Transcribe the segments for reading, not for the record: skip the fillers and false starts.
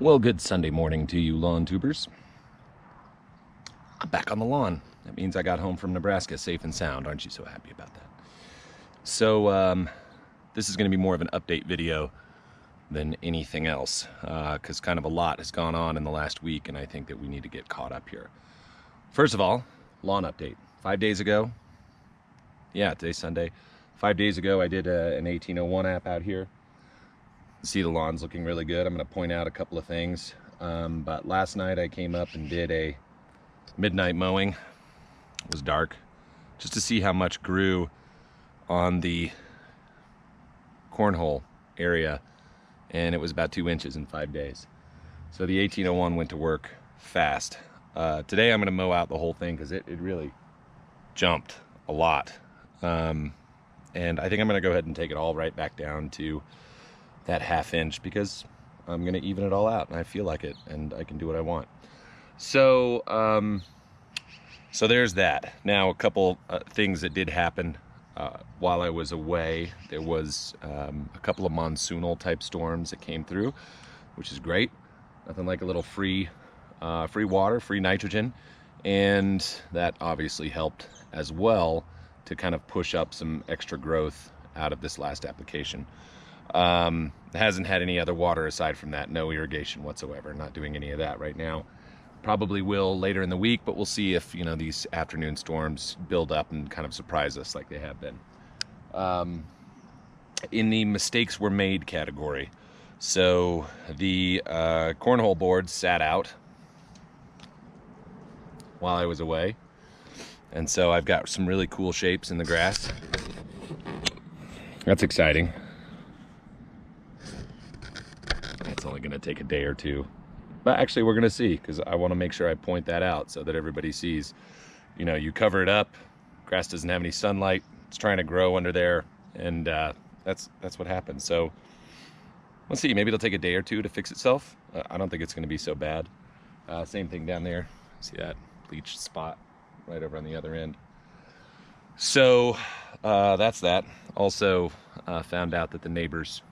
Well, good Sunday morning to you lawn tubers. I'm back on the lawn. That means I got home from Nebraska safe and sound. Aren't you so happy about that? So this is going to be more of an update video than anything else, because kind of a lot has gone on in the last week, and I think that we need to get caught up here. First of all, lawn update. 5 days ago, yeah, today's Sunday. 5 days ago, I did an 1801 app out here. See, the lawn's looking really good. I'm going to point out a couple of things. But last night I came up and did a midnight mowing. It was dark, just to see how much grew on the cornhole area, and it was about 2 inches in 5 days. So the 1801 went to work fast. Today I'm going to mow out the whole thing because it really jumped a lot. And I think I'm going to go ahead and take it all right back down to that 1/2 inch because I'm going to even it all out and I feel like it and I can do what I want. So so there's that. Now a couple things that did happen while I was away. There was a couple of monsoonal type storms that came through, which is great. Nothing like a little free water, free nitrogen, and that obviously helped as well to kind of push up some extra growth out of this last application. It hasn't had any other water aside from that, no irrigation whatsoever. Not doing any of that right now. Probably will later in the week, but we'll see if, you know, these afternoon storms build up and kind of surprise us like they have been. In the mistakes were made category, so the cornhole board sat out while I was away, and so I've got some really cool shapes in the grass. That's exciting. It's only going to take a day or two, but actually we're going to see, because I want to make sure I point that out so that everybody sees. You know, you cover it up, grass doesn't have any sunlight, it's trying to grow under there, and that's what happens. So let's see, maybe it'll take a day or two to fix itself. I don't think it's going to be so bad. Same thing down there. See that bleached spot right over on the other end. So that's that. Also found out that the neighbor's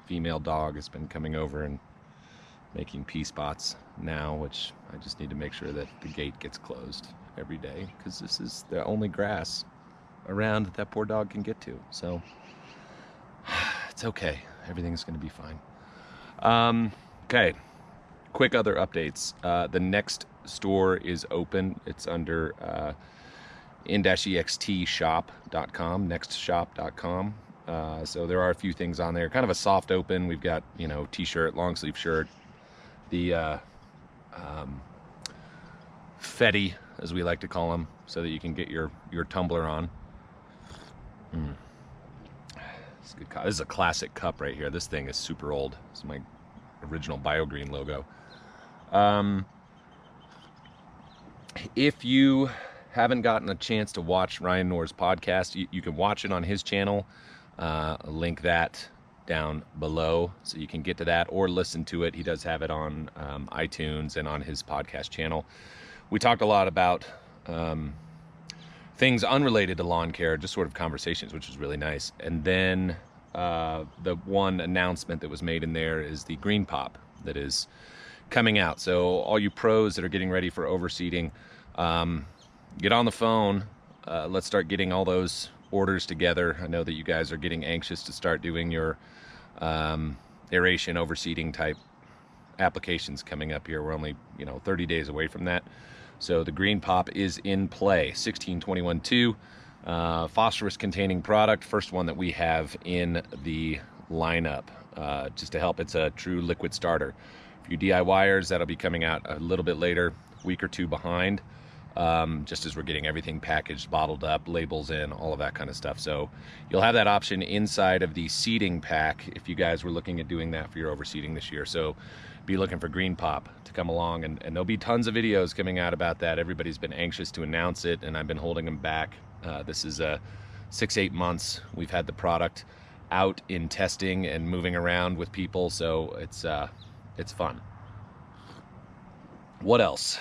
female dog has been coming over and making pee spots now, which I just need to make sure that the gate gets closed every day, because this is the only grass around that poor dog can get to. So it's okay, everything's going to be fine. Okay, quick other updates. The N-ext Store is open. It's under N-extshop.com, n-extshop.com. So there are a few things on there, kind of a soft open. We've got, you know, t-shirt, long sleeve shirt, the Fetty, as we like to call them, so that you can get your tumbler on. It's good. This is a classic cup right here. This thing is super old. This is my original BioGreen logo. If you haven't gotten a chance to watch Ryan Knorrs' podcast, you can watch it on his channel. Link that down below so you can get to that or listen to it. He does have it on iTunes and on his podcast channel. We talked a lot about things unrelated to lawn care, just sort of conversations, which was really nice. And then the one announcement that was made in there is the GreenePoP that is coming out. So all you pros that are getting ready for overseeding, get on the phone. Let's start getting all those orders together. I know that you guys are getting anxious to start doing your aeration overseeding type applications coming up here. We're only, 30 days away from that. So the GreenePoP is in play. 1621-2 phosphorus containing product, first one that we have in the lineup, just to help. It's a true liquid starter. For you DIYers, that'll be coming out a little bit later, week or two behind. Just as we're getting everything packaged, bottled up, labels in, all of that kind of stuff. So you'll have that option inside of the seeding pack if you guys were looking at doing that for your overseeding this year. So be looking for GreenePoP to come along, and there'll be tons of videos coming out about that. Everybody's been anxious to announce it, and I've been holding them back. This is 6-8 months we've had the product out in testing and moving around with people, so it's fun. What else?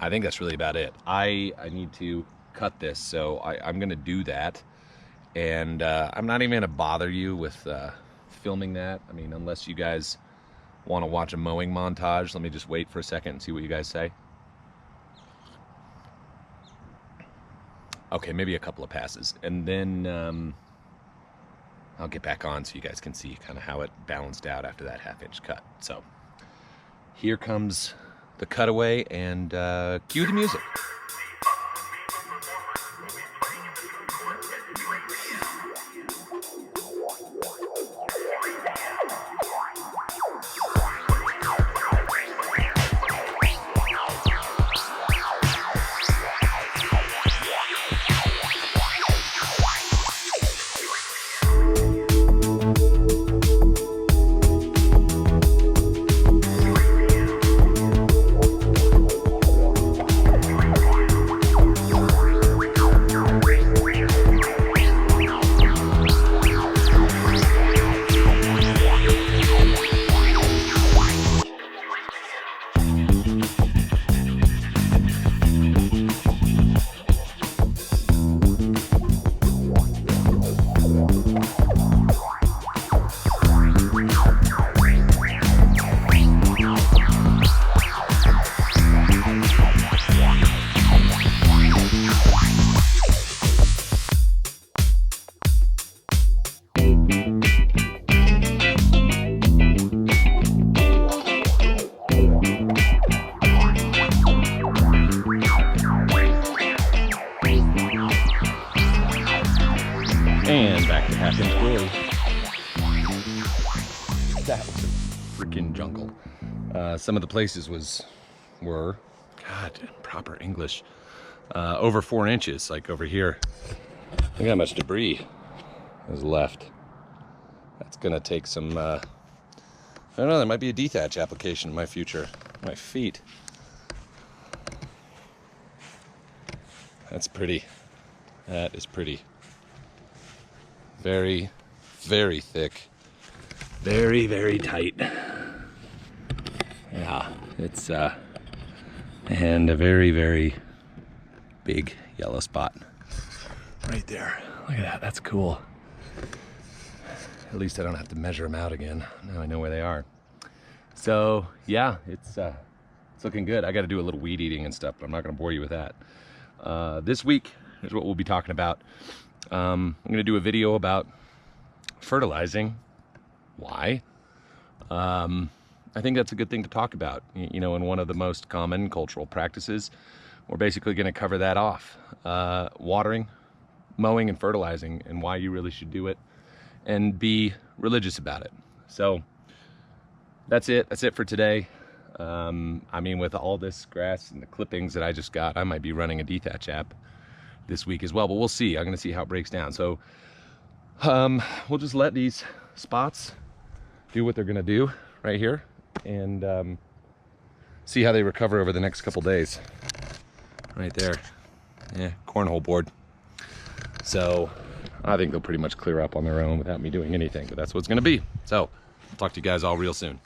I think that's really about it. I need to cut this, so I'm going to do that. And I'm not even gonna bother you with filming that. I mean, unless you guys want to watch a mowing montage. Let me just wait for a second and see what you guys say. Okay, maybe a couple of passes, and then I'll get back on so you guys can see kind of how it balanced out after that half-inch cut. So here comes the cutaway, and cue the music. And back to half-inch glory. That was a freaking jungle. Some of the places were, God, proper English, over 4 inches, like over here. Look how much debris is left. That's gonna take some, I don't know, there might be a d-Thatch application in my future. My feet. That's pretty. That is pretty. Very, very thick. Very, very tight. Yeah, it's, and a very, very big yellow spot right there. Look at that, that's cool. At least I don't have to measure them out again. Now I know where they are. So yeah, it's looking good. I got to do a little weed eating and stuff, but I'm not going to bore you with that. This week is what we'll be talking about. I'm going to do a video about fertilizing. Why? I think that's a good thing to talk about. You know, in one of the most common cultural practices, we're basically going to cover that off. Watering, mowing, and fertilizing, and why you really should do it, and be religious about it. So that's it. That's it for today. I mean, with all this grass and the clippings that I just got, I might be running a d-Thatch app this week as well, but we'll see. I'm going to see how it breaks down. So we'll just let these spots do what they're going to do right here, and see how they recover over the next couple days. Right there. Yeah, cornhole board. So I think they'll pretty much clear up on their own without me doing anything, but that's what it's going to be. So I'll talk to you guys all real soon.